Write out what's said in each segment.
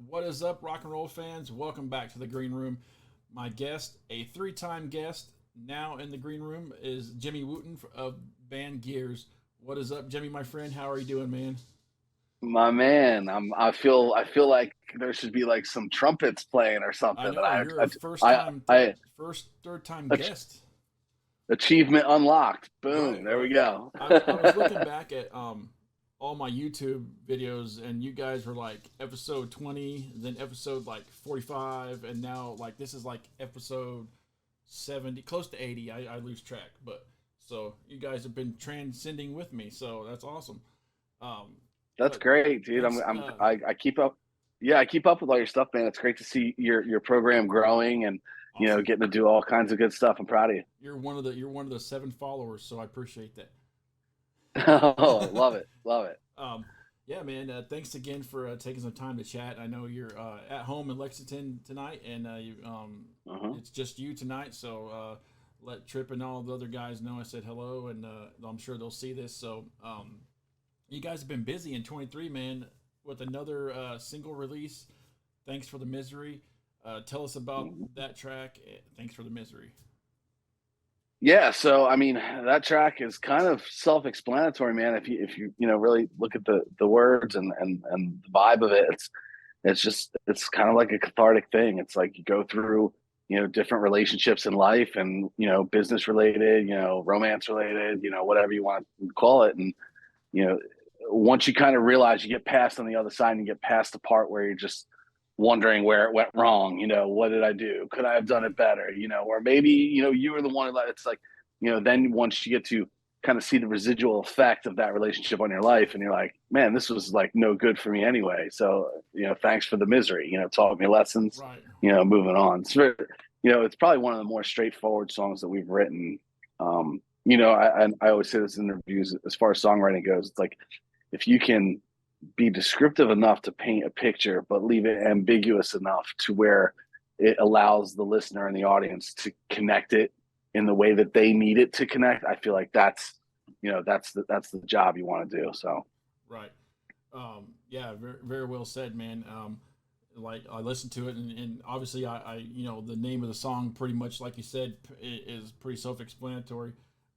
What is up, rock and roll fans? Welcome back to the Green Room. My guest, a three-time guest, now in the Green Room, is Jimmy Wooten of band Gears. What is up, Jimmy, my friend? How are you doing, man? My man, I feel like there should be like some trumpets playing or I something. know you're a I, third time ach- guest. achievement unlocked. Right, Boom, there right. we go. I was looking back at all my YouTube videos, and you guys were like episode 20, then episode like 45, and now like this is like episode 70, close to 80. I lose track, but so you guys have been transcending with me, so that's awesome. Um, That's but great, dude. thanks. I keep up. Yeah, I keep up with all your stuff, man. It's great to see your program growing and Awesome. getting to do all kinds of good stuff. I'm proud of you. You're one of the seven followers, so I appreciate that. Oh, love it, love it. um, yeah, man. Thanks again for taking some time to chat. I know you're at home in Lexington tonight, and Uh-huh. it's just you tonight. So let Trip and all the other guys know I said hello, and I'm sure they'll see this. So you guys have been busy in 23, man, with another single release. Thanks for the misery. Tell us about that track. Thanks for the misery. Yeah, so I mean, that track is kind of self-explanatory, man. If you really look at the words and the vibe of it, it's kind of like a cathartic thing. It's like you go through different relationships in life and business related, romance related, whatever you want to call it, and you know once you kind of realize you get past on the other side and you get past the part where you're just wondering where it went wrong, what did I do, could I have done it better, or maybe you were the one who, it's like, then once you get to kind of see the residual effect of that relationship on your life and you're like, man, this was like no good for me anyway, so thanks for the misery, taught me lessons, Right. moving on. It's very, it's probably one of the more straightforward songs that we've written. I always say this in interviews, as far as songwriting goes, it's like, if you can be descriptive enough to paint a picture, but leave it ambiguous enough to where it allows the listener and the audience to connect it in the way that they need it to connect, I feel like that's the job you want to do. So Right. Yeah, very, very well said, man. Like I listened to it, and obviously, the name of the song, pretty much like you said, is pretty self-explanatory.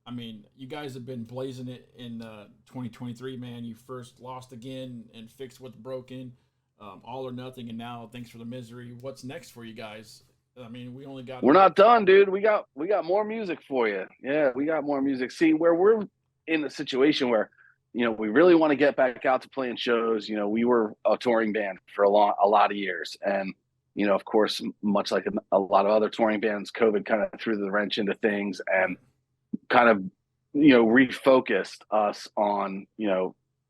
I mean, you guys have been blazing it in 2023, man. You first lost again and fixed what's broken, all or nothing, and now thanks for the misery. What's next for you guys? I mean, we only got we're not done, dude. We got more music for you. Yeah, we got more music. See, where we're in a situation where we really want to get back out to playing shows. We were a touring band for a lot of years, and of course, much like a lot of other touring bands, COVID kind of threw the wrench into things and right, kind of refocused us on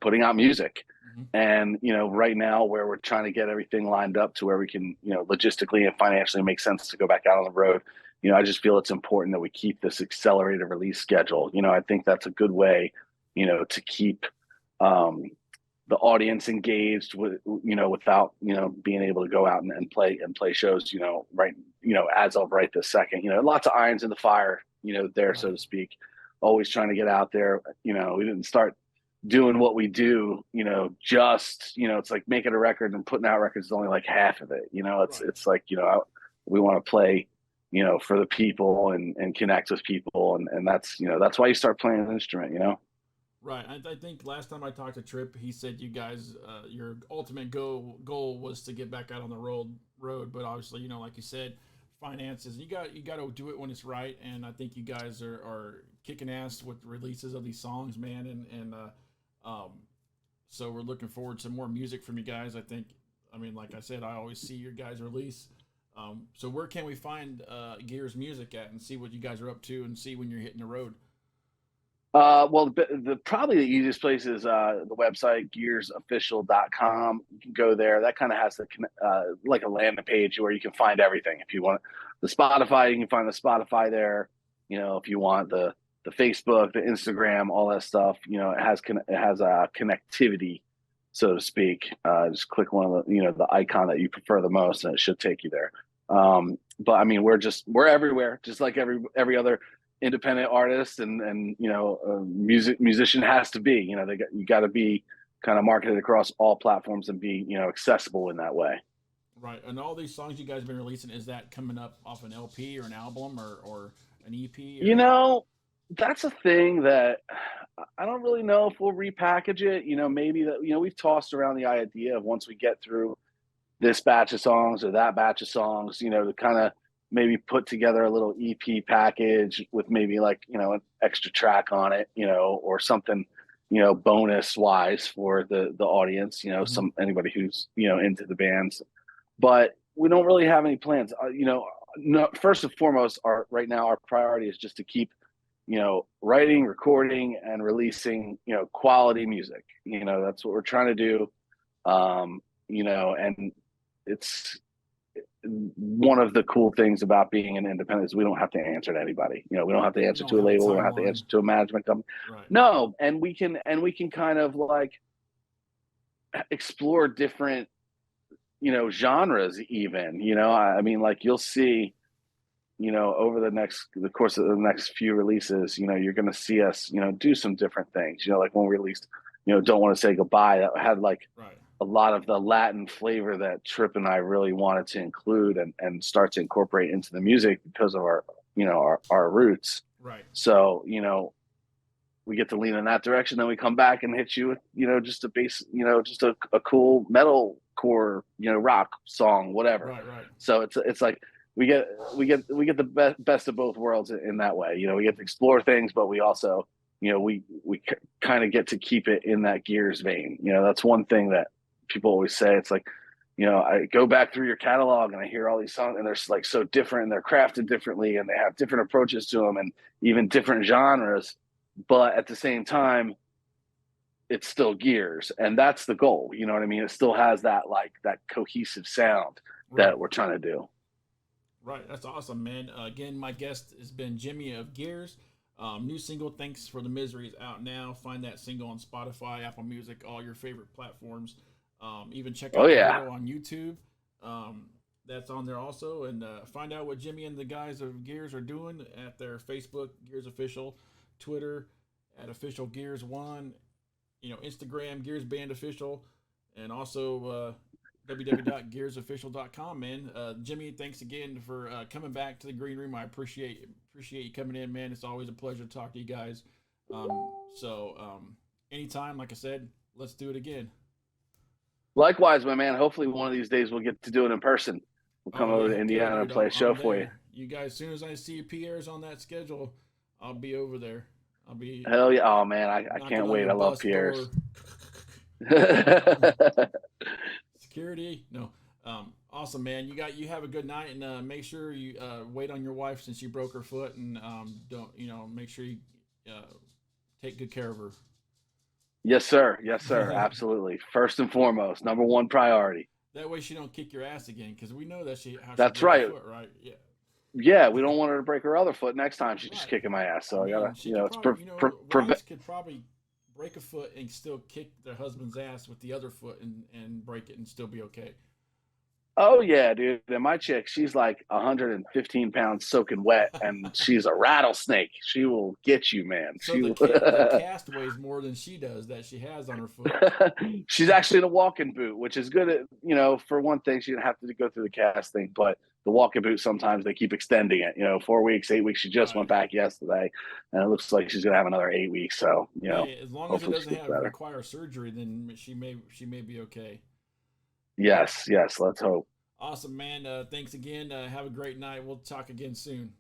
putting out music. hmm And right now, where we're trying to get everything lined up to where we can logistically and financially make sense to go back out on the road, I just feel it's important that we keep this accelerated release schedule. I think that's a good way to keep um the audience engaged with without being able to go out and play shows right as of right this second. Lots of irons in the fire there, so right, to speak. Always trying to get out there. We didn't start doing what we do just it's like making a record and putting out records is only like half of it. it's right. it's like we want to play for the people and connect with people, and that's why you start playing an instrument. Right. I think last time I talked to Trip, he said you guys, your ultimate goal was to get back out on the road. But obviously, like you said, finances. You got to do it when it's right. And I think you guys are kicking ass with the releases of these songs, man. Um, so we're looking forward to more music from you guys. I think. I mean, like I said, I always see your guys release. So where can we find Gears music at and see what you guys are up to and see when you're hitting the road? Well, the probably the easiest place is the website gearsofficial.com. You can go there. That kind of has like a landing page where you can find everything. If you want the Spotify, you can find the Spotify there. You know, if you want the Facebook, the Instagram, all that stuff, you know, it has a connectivity, so to speak. Just click one of the, you know, the icon that you prefer the most, and it should take you there. But I mean, we're everywhere, just like every other independent artist and you know, musician has to be. You know, you got to be kind of marketed across all platforms and be, you know, accessible in that way. Right. And all these songs you guys have been releasing, is that coming up off an LP or an album or an EP You or? know, that's a thing that I don't really know if we'll repackage it. You know, maybe that, you know, we've tossed around the idea of once we get through this batch of songs or that batch of songs, you know, to kind of maybe put together a little EP package with maybe like, you know, an extra track on it, you know, or something, you know, bonus wise for the audience, you know, Mm-hmm. anybody who's, you know, into the bands. But we don't really have any plans. You know, no, first and foremost, our right now our priority is just to keep, you know, writing, recording, and releasing, you know, quality music. You know, that's what we're trying to do. You know, and it's one of the cool things about being an independent is we don't have to answer to anybody. You know, we don't have to You answer don't to a have a label. We don't have to timeline. answer to a management company. Right. No, and we can kind of like explore different, you know, genres even. You know, I mean, like you'll see, you know, over the course of the next few releases, you know, you're going to see us, you know, do some different things. You know, like when we released, you know, Don't Want to Say Goodbye, that had like Right. a lot of the Latin flavor that Trip and I really wanted to include and start to incorporate into the music because of our, you know, our roots. Right. So, you know, we get to lean in that direction. Then we come back and hit you with, you know, just a bass, you know, just a cool metal core, you know, rock song, whatever. Right. Right. So it's like we get the best of both worlds in that way. You know, we get to explore things, but we also, you know, we kind of get to keep it in that Gears vein. You know, that's one thing that people always say. It's like, you know, I go back through your catalog and I hear all these songs and they're like so different and they're crafted differently and they have different approaches to them and even different genres. But at the same time, it's still Gears, and that's the goal. You know what I mean? It still has that like that cohesive sound Right. that we're trying to do. Right. That's awesome, man. Again, my guest has been Jimmy of Gears. New single, Thanks for the Misery, is out now. Find that single on Spotify, Apple Music, all your favorite platforms. Even check Oh out the yeah. video on YouTube. That's on there also. And find out what Jimmy and the guys of Gears are doing at their Facebook, Gears Official, Twitter, at Official Gears One, you know, Instagram, Gears Band Official, and also www.gearsofficial.com, man. Jimmy, thanks again for coming back to the green room. I appreciate you coming in, man. It's always a pleasure to talk to you guys. Anytime, like I said, let's do it again. Likewise, my man. Hopefully, one of these days we'll get to do it in person. We'll come Oh over yeah, to okay, Indiana and dude. play a show I'm for you. there. You guys, as soon as I see Pierre's on that schedule, I'll be over there. I'll be Hell yeah! Oh man, I knocking can't on wait. your I love bus Pierre's. door. Security, no. Awesome, man. You have a good night, and make sure you wait on your wife since she broke her foot, and don't make sure you uh, take good care of her. Yes, sir. Yes, sir. Absolutely. First and foremost, number one priority. That way she don't kick your ass again, because we know that how she That's broke her right. foot, right? Yeah. Yeah, we don't want her to break her other foot next time she's Right. kicking my ass. I So I gotta, mean, she you know, could it's probably, prevent. wives could probably break a foot and still kick their husband's ass with the other foot and break it and still be okay. Oh yeah, dude. And my chick, she's like 115 pounds soaking wet, and she's a rattlesnake. She will get you, man. So the cast weighs more than she does that she has on her foot. She's actually in a walking boot, which is good. At, you know, for one thing, she didn't have to go through the cast thing, but the walking boot sometimes they keep extending it. You know, 4 weeks, 8 weeks. She just Right. went back yesterday, and it looks like she's gonna have another 8 weeks. So you know, Hey, as long as it hopefully she doesn't gets better. require surgery, then she may be okay. Yes, yes. Let's hope. Awesome, man. Thanks again. Have a great night. We'll talk again soon.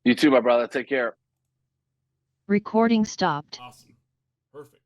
You too, my brother. Take care. Recording stopped. Awesome. Perfect.